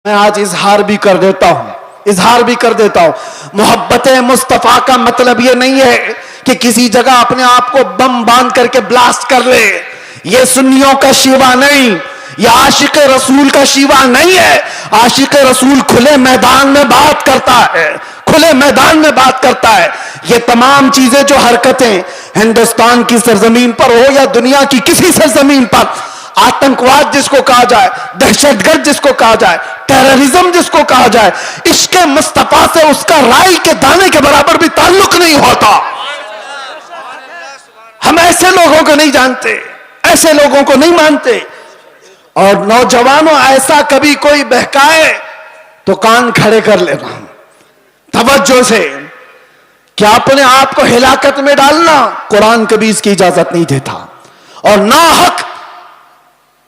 मैं आज इजहार भी कर देता हूं। मोहब्बत मुस्तफा का मतलब यह नहीं है कि किसी जगह अपने आप को बम बांध करके ब्लास्ट कर ले। यह सुन्नियों का शिवा नहीं, यह आशिक रसूल का शिवा नहीं है। आशिक रसूल खुले मैदान में बात करता है। ये तमाम चीजें जो हरकतें हिंदुस्तान की सरजमीन पर हो या दुनिया की किसी सरजमीन पर, आतंकवाद जिसको कहा जाए, दहशतगर्द जिसको कहा जाए, टेररिज्म जिसको कहा जाए, इश्क़े मुस्तफा से उसका राई के दाने के बराबर भी ताल्लुक नहीं होता। हम ऐसे लोगों को नहीं जानते, ऐसे लोगों को नहीं मानते। और नौजवानों, ऐसा कभी कोई बहकाए तो कान खड़े कर लेना तवज्जो से, कि अपने आप को हिलाकत में डालना कुरान कभी इसकी इजाजत नहीं देता। और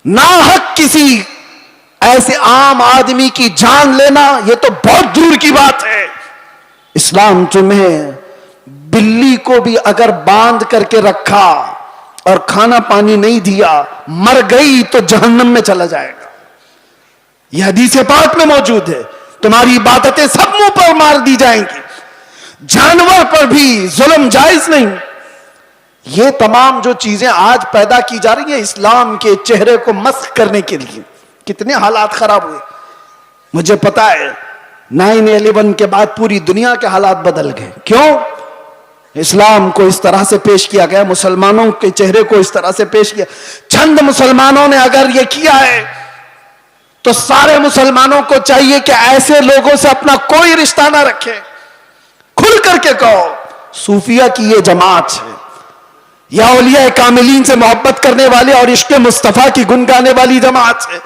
नाहक किसी ऐसे आम आदमी की जान लेना, यह तो बहुत दूर की बात है। इस्लाम तुम्हें बिल्ली को भी अगर बांध करके रखा और खाना पानी नहीं दिया, मर गई तो जहन्नम में चला जाएगा। यह हदीस पाक में मौजूद है। तुम्हारी इबादतें सब मुंह पर मार दी जाएंगी, जानवर पर भी जुल्म जायज नहीं। ये तमाम जो चीजें आज पैदा की जा रही हैं इस्लाम के चेहरे को मस्ख करने के लिए, कितने हालात खराब हुए मुझे पता है। 9/11 के बाद पूरी दुनिया के हालात बदल गए। क्यों? इस्लाम को इस तरह से पेश किया गया, मुसलमानों के चेहरे को इस तरह से पेश किया। चंद मुसलमानों ने अगर यह किया है तो सारे मुसलमानों को चाहिए कि ऐसे लोगों से अपना कोई रिश्ता ना रखे। खुल करके कहो, सूफिया की ये जमात है या औलिया कामिलीन से मोहब्बत करने वाले और इश्क़े मुस्तफा की गुन गाने वाली जमात है।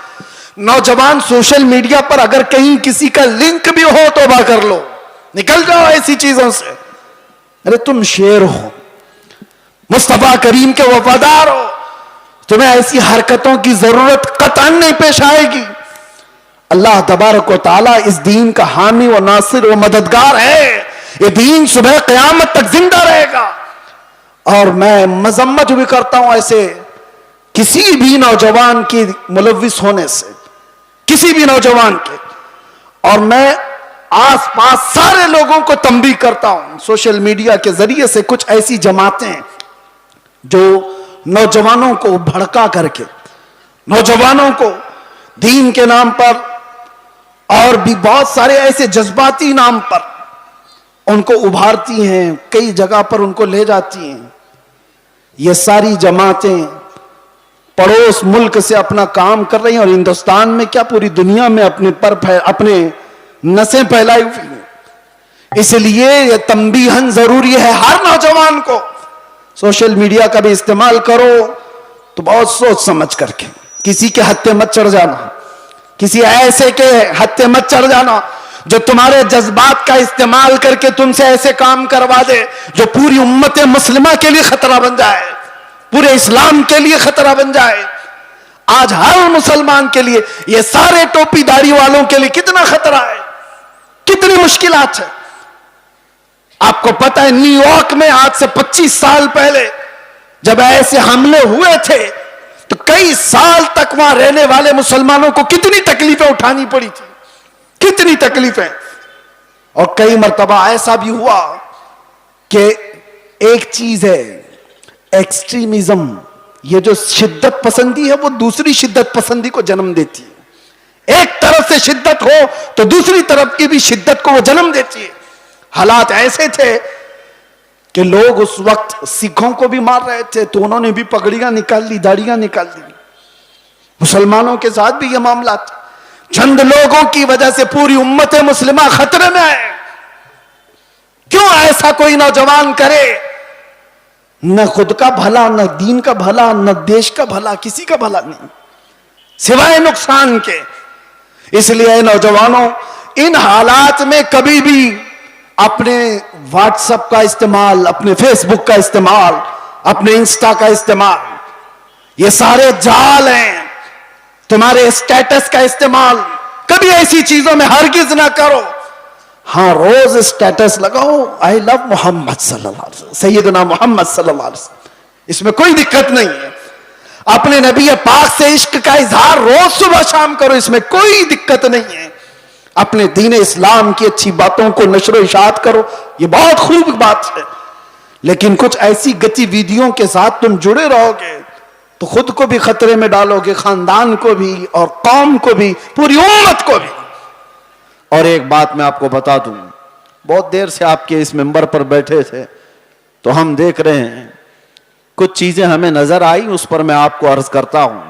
नौजवान, सोशल मीडिया पर अगर कहीं किसी का लिंक भी हो तौबा कर लो, निकल जाओ ऐसी चीजों से। अरे तुम शेर हो, मुस्तफा करीम के वफादार हो, तुम्हें ऐसी हरकतों की जरूरत कतई नहीं पेश आएगी। अल्लाह तबारक व तआला इस दीन का हामी व नासिर व मददगार है। ये दीन सुबह क़यामत तक जिंदा रहेगा। और मैं मजम्मत भी करता हूं ऐसे किसी भी नौजवान की मुलव्विस होने से, किसी भी नौजवान के। और मैं आसपास सारे लोगों को तंबीह करता हूं सोशल मीडिया के जरिए से, कुछ ऐसी जमातें जो नौजवानों को भड़का करके, नौजवानों को दीन के नाम पर और भी बहुत सारे ऐसे जज्बाती नाम पर उनको उभारती हैं, कई जगह पर उनको ले जाती हैं। ये सारी जमातें पड़ोस मुल्क से अपना काम कर रही हैं और हिंदुस्तान में क्या पूरी दुनिया में अपने नसें फैलाई हुई हैं। इसलिए यह तंबीहन जरूरी है हर नौजवान को। सोशल मीडिया का भी इस्तेमाल करो तो बहुत सोच समझ करके, किसी के हत्थे मत चढ़ जाना, किसी ऐसे के हत्थे मत चढ़ जाना जो तुम्हारे जज्बात का इस्तेमाल करके तुमसे ऐसे काम करवा दे जो पूरी उम्मत मुस्लिमा के लिए खतरा बन जाए, पूरे इस्लाम के लिए खतरा बन जाए। आज हर मुसलमान के लिए, ये सारे टोपी दाढ़ी वालों के लिए कितना खतरा है, कितनी मुश्किलात है। आपको पता है न्यूयॉर्क में आज से 25 साल पहले जब ऐसे हमले हुए थे तो कई साल तक वहां रहने वाले मुसलमानों को कितनी तकलीफें उठानी पड़ी थी, कितनी तकलीफें। और कई मर्तबा ऐसा भी हुआ कि एक चीज है एक्सट्रीमिज्म, ये जो शिद्दत पसंदी है वो दूसरी शिद्दत पसंदी को जन्म देती है। एक तरफ से शिद्दत हो तो दूसरी तरफ की भी शिद्दत को वो जन्म देती है। हालात ऐसे थे कि लोग उस वक्त सिखों को भी मार रहे थे तो उन्होंने भी पगड़ियां निकाल ली, दाढ़ियां निकाल ली। मुसलमानों के साथ भी यह मामला था। चंद लोगों की वजह से पूरी उम्मत मुस्लिमा खतरे में है। क्यों ऐसा कोई नौजवान करे? न खुद का भला, न दीन का भला, न देश का भला, किसी का भला नहीं सिवाय नुकसान के। इसलिए नौजवानों, इन हालात में कभी भी अपने व्हाट्सएप का इस्तेमाल, अपने फेसबुक का इस्तेमाल, अपने इंस्टा का इस्तेमाल, ये सारे जाल हैं। तुम्हारे स्टेटस का इस्तेमाल कभी ऐसी चीजों में हरगिज ना करो। हाँ, रोज स्टेटस लगाओ आई लव मोहम्मद सल्लल्लाहु अलैहि वसल्लम, सैयदना मोहम्मद सल्लल्लाहु अलैहि वसल्लम, इसमें कोई दिक्कत नहीं है। अपने नबी पाक से इश्क का इजहार रोज सुबह शाम करो, इसमें कोई दिक्कत नहीं है। अपने दीन इस्लाम की अच्छी बातों को नशर इशात करो, ये बहुत खूब बात है। लेकिन कुछ ऐसी गतिविधियों के साथ तुम जुड़े रहोगे तो खुद को भी खतरे में डालोगे, खानदान को भी और कौम को भी, पूरी उम्मत को भी। और एक बात मैं आपको बता दूं, बहुत देर से आपके इस मिंबर पर बैठे थे तो हम देख रहे हैं, कुछ चीजें हमें नजर आई, उस पर मैं आपको अर्ज करता हूं।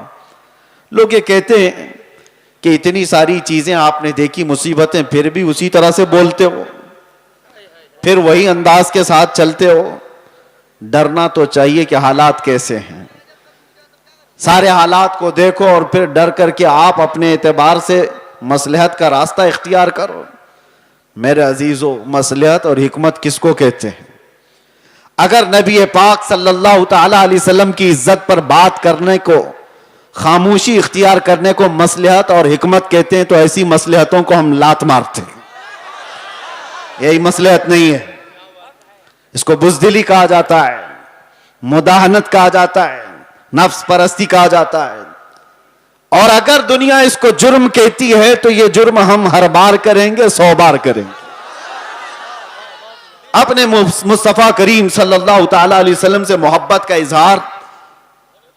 लोग ये कहते हैं कि इतनी सारी चीजें आपने देखी, मुसीबतें, फिर भी उसी तरह से बोलते हो, फिर वही अंदाज के साथ चलते हो। डरना तो चाहिए कि हालात कैसे हैं, सारे हालात को देखो और फिर डर करके आप अपने एतबार से मसलहत का रास्ता इख्तियार करो। मेरे अजीजों, मसलहत और हिकमत किसको कहते हैं? अगर नबी पाक सल्लल्लाहु ताला अलैहि वसल्लम की इज्जत पर बात करने को, खामोशी इख्तियार करने को मसलहत और हिकमत कहते हैं, तो ऐसी मसलहतों को हम लात मारते हैं। यही मसलहत नहीं है, इसको बुज़दिली कहा जाता है, मुदाहनत कहा जाता है, नफ्स परस्ती कहा जाता है। और अगर दुनिया इसको जुर्म कहती है तो ये जुर्म हम हर बार करेंगे, 100 बार करेंगे। अपने मुस्तफा करीम सल्लल्लाहु ताला अलैहि वसल्लम से मोहब्बत का इजहार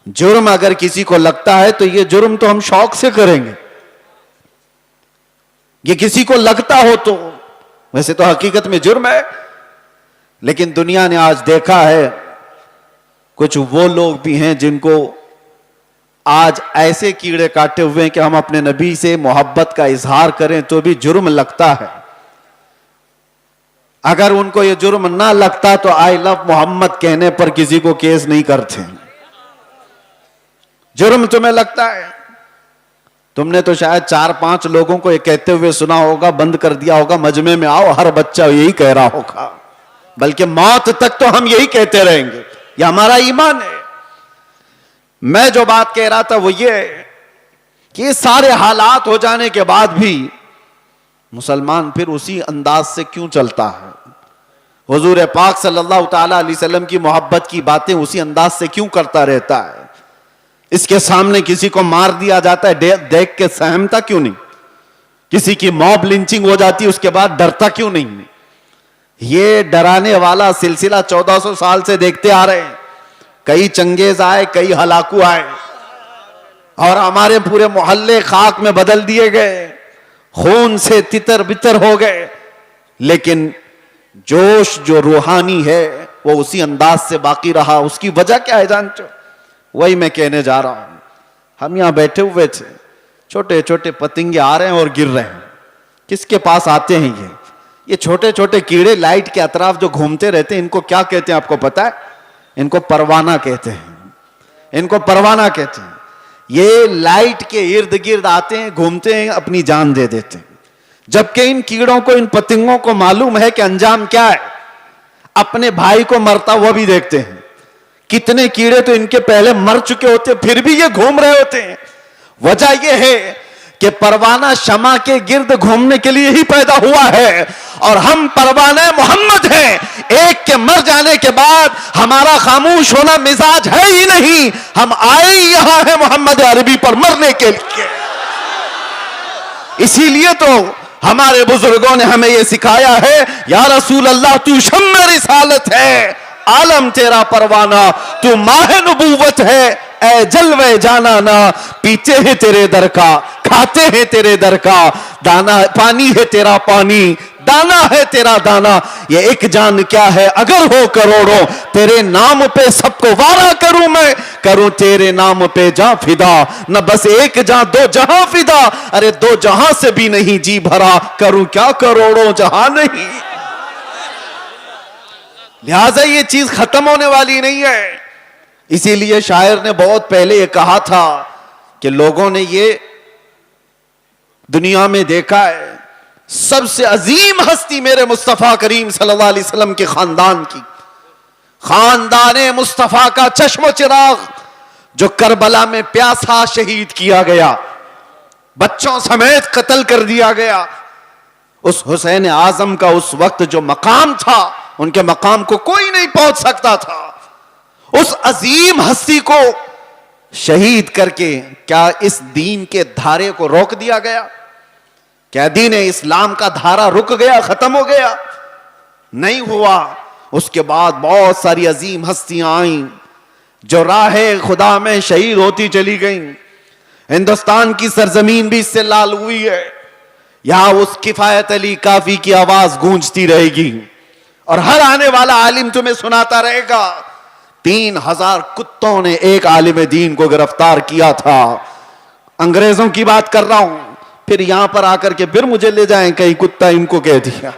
जुर्म अगर किसी को लगता है तो ये जुर्म तो हम शौक से करेंगे। ये किसी को लगता हो तो, वैसे तो हकीकत में जुर्म है। लेकिन दुनिया ने आज देखा है, कुछ वो लोग भी हैं जिनको आज ऐसे कीड़े काटे हुए हैं कि हम अपने नबी से मोहब्बत का इजहार करें तो भी जुर्म लगता है। अगर उनको ये जुर्म ना लगता तो आई लव मोहम्मद कहने पर किसी को केस नहीं करते। जुर्म तुम्हें लगता है, तुमने तो शायद 4-5 लोगों को ये कहते हुए सुना होगा, बंद कर दिया होगा, मजमे में आओ, हर बच्चा यही कह रहा होगा, बल्कि मौत तक तो हम यही कहते रहेंगे, ये हमारा ईमान है। मैं जो बात कह रहा था वो ये कि ये सारे हालात हो जाने के बाद भी मुसलमान फिर उसी अंदाज से क्यों चलता है? हुजूर पाक सल्लल्लाहु ताला अलैहि वसल्लम की मोहब्बत की बातें उसी अंदाज से क्यों करता रहता है? इसके सामने किसी को मार दिया जाता है, देख के सहमता क्यों नहीं? किसी की मॉब लिंचिंग हो जाती है, उसके बाद डरता क्यों नहीं? ये डराने वाला सिलसिला 1400 साल से देखते आ रहे हैं। कई चंगेज आए, कई हलाकू आए और हमारे पूरे मोहल्ले खाक में बदल दिए गए, खून से तितर बितर हो गए। लेकिन जोश जो रूहानी है वो उसी अंदाज से बाकी रहा। उसकी वजह क्या है जानते हो? वही मैं कहने जा रहा हूं। हम यहां बैठे हुए थे, छोटे छोटे पतंगे आ रहे हैं और गिर रहे हैं। किसके पास आते हैं ये छोटे छोटे कीड़े लाइट के अतराफ जो घूमते रहते हैं, इनको क्या कहते हैं आपको पता है? इनको परवाना कहते हैं। इनको परवाना कहते हैं। ये लाइट के इर्द गिर्द आते हैं, घूमते हैं, अपनी जान दे देते हैं। जबकि इन कीड़ों को, इन पतंगों को मालूम है कि अंजाम क्या है। अपने भाई को मरता हुआ भी देखते हैं। कितने कीड़े तो इनके पहले मर चुके होते हैं, फिर भी ये घूम रहे होते हैं। वजह यह है कि परवाना शमा के गिर्द घूमने के लिए ही पैदा हुआ है और हम परवाना मोहम्मद हैं। एक के मर जाने के बाद हमारा खामोश होना मिजाज है ही नहीं। हम आए यहां हैं मोहम्मद अरबी पर मरने के लिए। इसीलिए तो हमारे बुजुर्गों ने हमें यह सिखाया है, या रसूल अल्लाह तू शम्मे रिसालत है, आलम तेरा परवाना, तू माह नबूवत है, ए जलवे जाना ना। पीते हैं तेरे दर का, खाते हैं तेरे दर का, दाना पानी है तेरा पानी, दाना है तेरा दाना। ये एक जान क्या है अगर हो करोड़ों, तेरे नाम पे सबको वारा करूं मैं, करूं तेरे नाम पे जा फिदा। न बस एक जान दो जहां फिदा, अरे 2 जहां से भी नहीं जी भरा, करूं क्या करोड़ों जहां नहीं। लिहाजा ये चीज खत्म होने वाली नहीं है। इसीलिए शायर ने बहुत पहले ये कहा था कि लोगों ने ये दुनिया में देखा है, सबसे अजीम हस्ती मेरे मुस्तफा करीम सल्लल्लाहु अलैहि वसल्लम के खानदान की, खानदाने मुस्तफा का चश्मो चिराग जो करबला में प्यासा शहीद किया गया, बच्चों समेत कत्ल कर दिया गया। उस हुसैन आजम का उस वक्त जो मकाम था, उनके मकाम को कोई नहीं पहुंच सकता था। उस अजीम हस्ती को शहीद करके क्या इस दीन के धारे को रोक दिया गया? क्या दीन इस्लाम का धारा रुक गया, खत्म हो गया? नहीं हुआ। उसके बाद बहुत सारी अजीम हस्तियां आईं जो राह खुदा में शहीद होती चली गईं। हिंदुस्तान की सरजमीन भी इससे लाल हुई है। यहां उस किफायत अली काफी की आवाज गूंजती रहेगी और हर आने वाला आलिम तुम्हें सुनाता रहेगा 3000 कुत्तों ने एक आलिम दीन को गिरफ्तार किया था। अंग्रेजों की बात कर रहा हूं। फिर यहां पर आकर के फिर मुझे ले जाएं कहीं कुत्ता इनको कह दिया।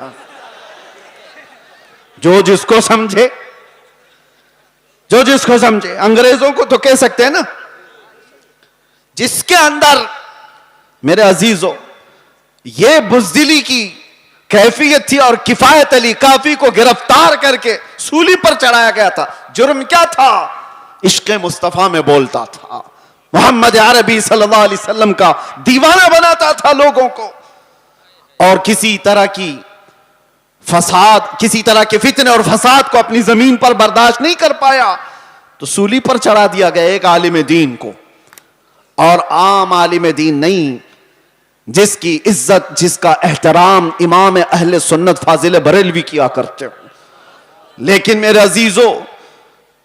जो जिसको समझे, जो जिसको समझे। अंग्रेजों को तो कह सकते हैं ना। जिसके अंदर मेरे अजीजों ये बुज़दिली की कैफियत थी और किफायत अली काफी को गिरफ्तार करके सूली पर चढ़ाया गया था। जुर्म क्या था? इश्क मुस्तफा में बोलता था, मोहम्मद अरबी सल्लल्लाहु अलैहि वसल्लम का दीवाना बनाता था लोगों को, और किसी तरह की फसाद, किसी तरह के फितने और फसाद को अपनी जमीन पर बर्दाश्त नहीं कर पाया तो सूली पर चढ़ा दिया गया एक आलिम दीन को। और आम आलिम दीन नहीं, जिसकी इज्जत, जिसका एहतराम इमाम अहले सुन्नत फाजिल बरेलवी किया करते हो। लेकिन मेरे अजीजों,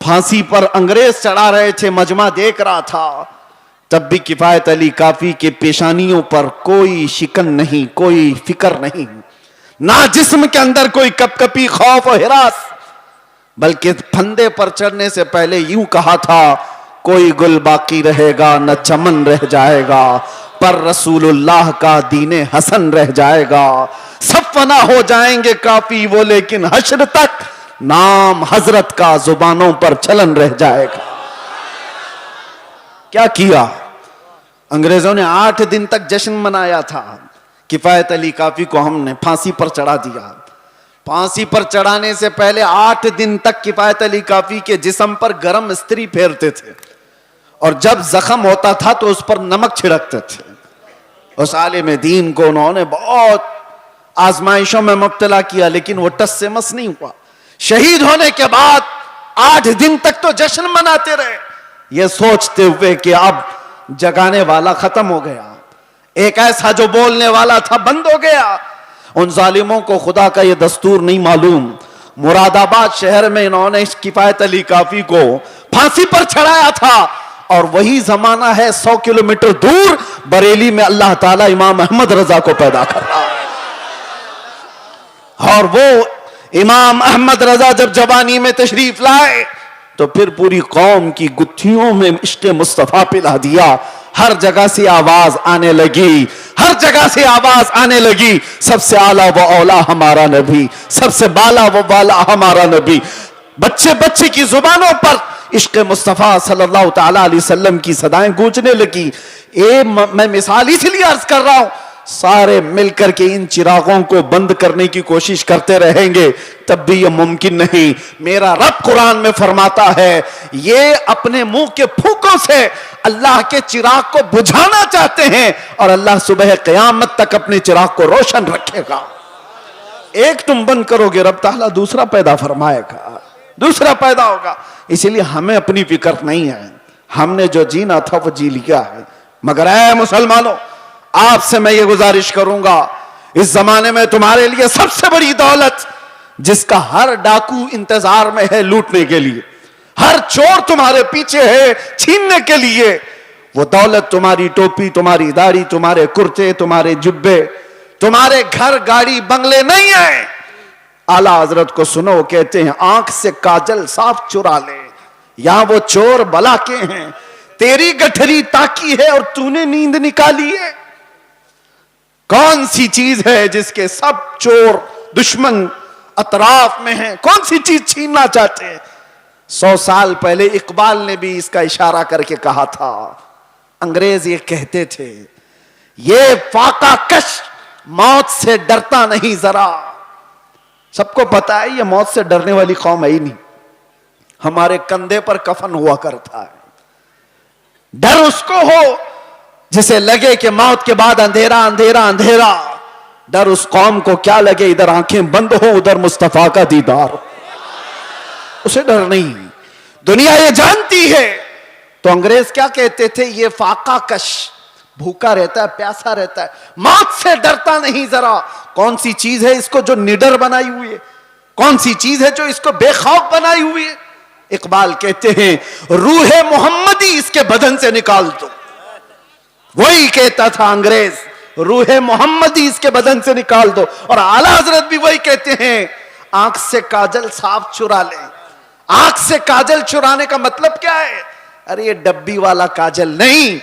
फांसी पर अंग्रेज चढ़ा रहे थे, मजमा देख रहा था, तब भी किफायत अली काफी के पेशानियों पर कोई शिकन नहीं, कोई फिक्र नहीं, ना जिस्म के अंदर कोई कपकपी, खौफ और हिरास, बल्कि फंदे पर चढ़ने से पहले यूं कहा था, कोई गुल बाकी रहेगा न चमन रह जाएगा, पर रसूलुल्लाह का दीने हसन रह जाएगा। सब फना हो जाएंगे काफी वो, लेकिन हश्र तक नाम हजरत का जुबानों पर चलन रह जाएगा। क्या किया? अंग्रेजों ने 8 दिन तक जश्न मनाया था। किफायत अली काफी को हमने फांसी पर चढ़ा दिया। फांसी पर चढ़ाने से पहले 8 दिन तक किफायत अली काफी के जिस्म पर गरम इस्त्री फेरते थे, और जब जख्म होता था तो उस पर नमक छिड़कते थे। उस आलिम दीन को उन्होंने बहुत आजमाइशों में मुब्तला किया, लेकिन वो टस से मस नहीं हुआ। शहीद होने के बाद 8 दिन तक तो जश्न मनाते रहे, ये सोचते हुए कि अब जगाने वाला खत्म हो गया, एक ऐसा जो बोलने वाला था बंद हो गया। उन जालिमों को खुदा का ये दस्तूर नहीं मालूम। मुरादाबाद शहर में इन्होंने इस किफायत अली काफी को फांसी पर चढ़ाया था, और वही जमाना है 100 किलोमीटर दूर बरेली में अल्लाह ताला इमाम अहमद रजा को पैदा कर रहा है। और वो इमाम अहमद रजा जब जवानी में तशरीफ लाए तो फिर पूरी कौम की गुत्थियों में इश्क मुस्तफा पिला दिया। हर जगह से आवाज आने लगी, हर जगह से आवाज आने लगी, सबसे आला व औला हमारा नबी, सबसे बाला व बाला हमारा नबी। बच्चे बच्चे की जुबानों पर इश्क मुस्तफा सल्लल्लाहु ताला अलैहि वसल्लम की सदाएं गूंजने लगी। मैं मिसाल इसलिए अर्ज कर रहा हूं, सारे मिलकर के इन चिरागों को बंद करने की कोशिश करते रहेंगे तब भी यह मुमकिन नहीं। मेरा रब कुरान में फरमाता है, ये अपने मुंह के फूकों से अल्लाह के चिराग को बुझाना चाहते हैं, और अल्लाह सुबह क़यामत तक अपने चिराग को रोशन रखेगा। एक तुम बंद करोगे, रब ताला दूसरा पैदा फरमाएगा, दूसरा पैदा होगा। इसलिए हमें अपनी फिक्र नहीं है, हमने जो जीना था वो जी लिया है। मगर ऐ मुसलमानों, आपसे मैं ये गुजारिश करूंगा, इस जमाने में तुम्हारे लिए सबसे बड़ी दौलत, जिसका हर डाकू इंतजार में है लूटने के लिए, हर चोर तुम्हारे पीछे है छीनने के लिए, वो दौलत तुम्हारी टोपी, तुम्हारी दाढ़ी, तुम्हारे कुर्ते, तुम्हारे जुब्बे, तुम्हारे घर गाड़ी बंगले नहीं है। आला हजरत को सुनो, कहते हैं आंख से काजल साफ चुरा ले, यहां वो चोर बला के हैं, तेरी गठरी ताकी है और तूने नींद निकाली है। कौन सी चीज है जिसके सब चोर दुश्मन अतराफ में हैं? कौन सी चीज छीनना चाहते हैं? 100 साल पहले इकबाल ने भी इसका इशारा करके कहा था। अंग्रेज ये कहते थे, ये फाका कश मौत से डरता नहीं जरा। सबको पता है ये मौत से डरने वाली कौम है ही नहीं। हमारे कंधे पर कफन हुआ करता है। डर उसको हो जिसे लगे कि मौत के बाद अंधेरा अंधेरा अंधेरा। डर उस कौम को क्या लगे, इधर आंखें बंद हो उधर मुस्तफा का दीदार, उसे डर नहीं। दुनिया ये जानती है। तो अंग्रेज क्या कहते थे, ये फाका कश भूखा रहता है, प्यासा रहता है, मौत से डरता नहीं जरा। कौन सी चीज है इसको जो निडर बनाई हुई है? कौन सी चीज है जो इसको बेखौफ बनाई हुई है? इकबाल कहते हैं रूहे मोहम्मदी इसके बदन से निकाल दो। वही कहता था अंग्रेज, रूहे मोहम्मदी इसके बदन से निकाल दो। और आला हजरत भी वही कहते हैं, आंख से काजल साफ चुरा ले। आंख से काजल चुराने का मतलब क्या है? अरे ये डब्बी वाला काजल नहीं,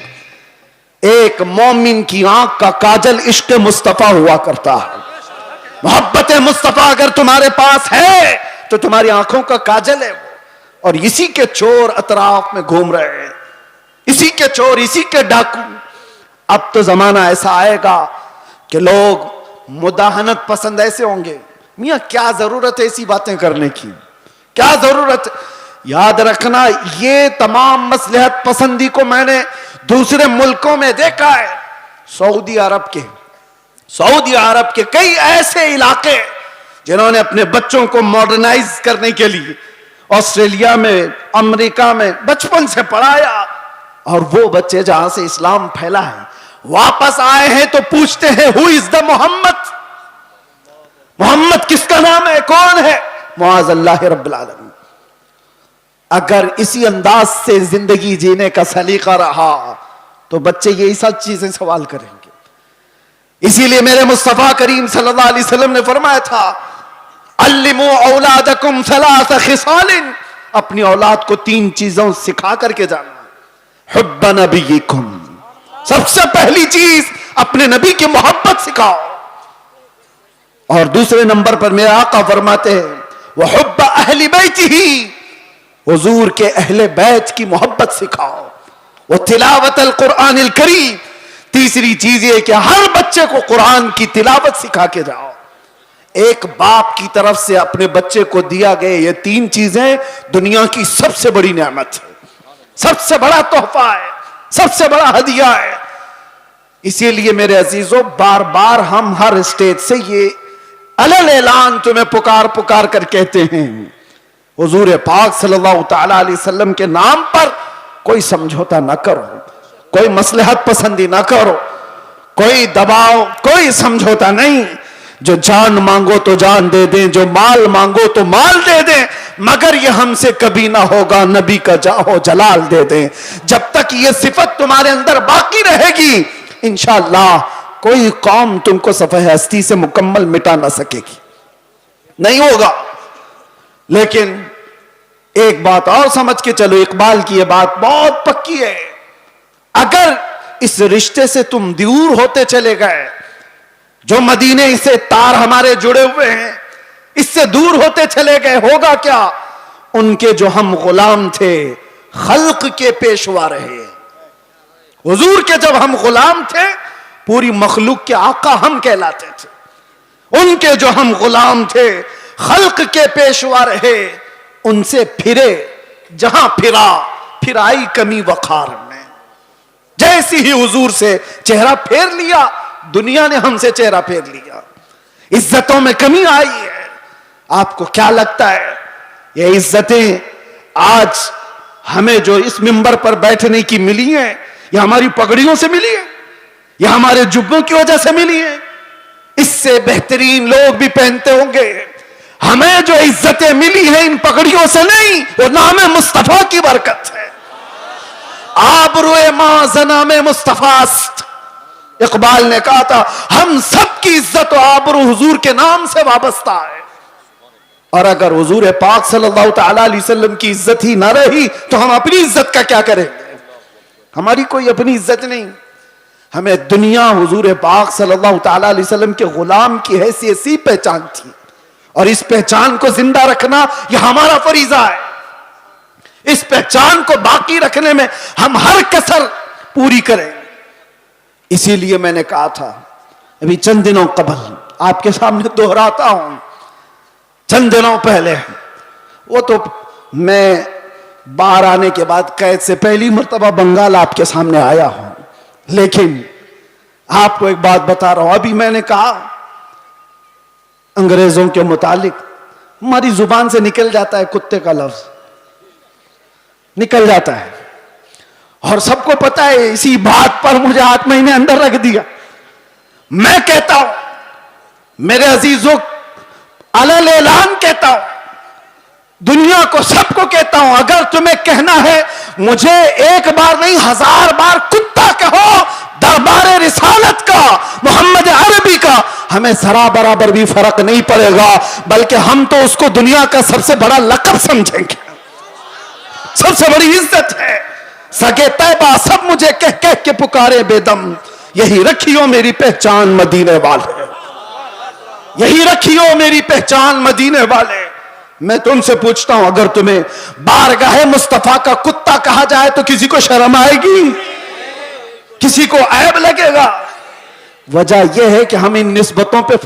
एक मोमिन की आंख का काजल इश्क मुस्तफा हुआ करता है। मोहब्बत मुस्तफा अगर तुम्हारे पास है तो तुम्हारी आंखों का काजल है वो। और इसी के चोर अतराफ में घूम रहे हैं, इसी के चोर, इसी के डाकू। अब तो जमाना ऐसा आएगा कि लोग मुदाहनत पसंद ऐसे होंगे। मियां क्या जरूरत है ऐसी बातें करने की, क्या जरूरत है? याद रखना, ये तमाम मसलहत पसंदी को मैंने दूसरे मुल्कों में देखा है। सऊदी अरब के कई ऐसे इलाके जिन्होंने अपने बच्चों को मॉडर्नाइज करने के लिए ऑस्ट्रेलिया में, अमेरिका में बचपन से पढ़ाया, और वो बच्चे जहां से इस्लाम फैला है वापस आए हैं तो पूछते हैं who is the Mohammad? Mohammad किसका नाम है, कौन है? मुआज़ अल्लाह रब्बिल आलमीन। अगर इसी अंदाज से जिंदगी जीने का सलीका रहा तो बच्चे यही सब चीजें सवाल करेंगे। इसीलिए मेरे मुस्तफा करीम सल्लल्लाहु अलैहि वसल्लम ने फरमाया था, अल्लिमू औलादकुम सलास खिसालिन, अपनी औलाद को 3 चीजों सिखा करके जाना। हुब्ब नबीकुम, सबसे पहली चीज अपने नबी की मोहब्बत सिखाओ। और दूसरे नंबर पर मेरे आका फरमाते हैं वह हुब्ब अहली बैतिही, हुजूर के अहले बैत की मोहब्बत सिखाओ। वो तिलावत अल कुरान अल करीम, तीसरी चीज ये कि हर बच्चे को कुरान की तिलावत सिखा के जाओ। एक बाप की तरफ से अपने बच्चे को दिया गए ये 3 चीजें दुनिया की सबसे बड़ी नेमत है, सबसे बड़ा तोहफा है, सबसे बड़ा हदिया है। इसीलिए मेरे अजीजों, बार बार हम हर स्टेज से ये अलल ऐलान तुम्हें पुकार पुकार कर कहते हैं, हुजूर पाक सल्लल्लाहु तआला अलैहि वसल्लम के नाम पर कोई समझौता ना करो, कोई मसलहत पसंदी ना करो, कोई दबाव, कोई समझौता नहीं। जो जान मांगो तो जान दे दें, जो माल मांगो तो माल दे दें, मगर ये हमसे कभी ना होगा नबी का जाहो जलाल दे दें। जब तक ये सिफत तुम्हारे अंदर बाकी रहेगी, इंशाअल्लाह कोई कौम तुमको सफ़े हस्ती से मुकम्मल मिटा ना सकेगी, नहीं होगा। लेकिन एक बात और समझ के चलो, इकबाल की ये बात बहुत पक्की है, अगर इस रिश्ते से तुम दूर होते चले गए, जो मदीने से तार हमारे जुड़े हुए हैं इससे दूर होते चले गए, होगा क्या? उनके जो हम गुलाम थे, खल्क के पेशवा रहे। हुजूर के जब हम गुलाम थे, पूरी मखलूक के आका हम कहलाते थे। उनके जो हम गुलाम थे, खल्क के पेशवा रहे, उनसे फिरे जहां फिरा, फिर आई कमी वखार में। जैसी ही हुजूर से चेहरा फेर लिया, दुनिया ने हमसे चेहरा फेर लिया, इज्जतों में कमी आई है। आपको क्या लगता है ये इज्जतें आज हमें जो इस मिंबर पर बैठने की मिली है, या हमारी पगड़ियों से मिली है, या हमारे जुब्बों की वजह से मिली है? इससे बेहतरीन लोग भी पहनते होंगे। हमें जो इज्जतें मिली हैं इन पगड़ियों से नहीं, वो नाम मुस्तफा की बरकत है। आबरूए मां जनाम मुस्तफास्त, इकबाल ने कहा था हम सब की इज्जत और आबरू हुजूर के नाम से वाबस्ता है। और अगर हुजूर पाक सल्लल्लाहु तआला अलैहि वसल्लम की इज्जत ही ना रही तो हम अपनी इज्जत का क्या करेंगे? हमारी कोई अपनी इज्जत नहीं। हमें दुनिया हुजूर पाक सल्लल्लाहु तआला अलैहि वसल्लम के गुलाम की हैसियत सी पहचान थी, और इस पहचान को जिंदा रखना यह हमारा फरीजा है। इस पहचान को बाकी रखने में हम हर कसर पूरी करें। इसीलिए मैंने कहा था अभी चंद दिनों कबल, आपके सामने दोहराता हूं, चंद दिनों पहले, वो तो मैं बाहर आने के बाद कैद से पहली मर्तबा बंगाल आपके सामने आया हूं, लेकिन आपको एक बात बता रहा हूं। अभी मैंने कहा अंग्रेजों के मुतालिक, हमारी जुबान से निकल जाता है कुत्ते का लफ्ज, निकल जाता है। और सबको पता है, इसी बात पर मुझे 8 महीने अंदर रख दिया। मैं कहता हूं, मेरे अजीजों, अलल ऐलान कहता हूं, दुनिया को, सबको कहता हूं, अगर तुम्हें कहना है मुझे एक बार नहीं 1000 बार कुत्ता कहो, दरबार रिसालत का, मोहम्मद अरबी का, हमें जरा बराबर भी फर्क नहीं पड़ेगा, बल्कि हम तो उसको दुनिया का सबसे बड़ा लक़ब समझेंगे, सबसे बड़ी इज्जत है। सगे तैबा सब मुझे कह कह के पुकारे बेदम, यही रखियो मेरी पहचान मदीने वाले, यही रखियो मेरी पहचान मदीने वाले। मैं तुमसे पूछता हूं, अगर तुम्हें बारगाह मुस्तफा का कुत्ता कहा जाए तो किसी को शर्म आएगी? किसी को ऐब लगेगा? वजह यह है कि हम इन निस्बतों पे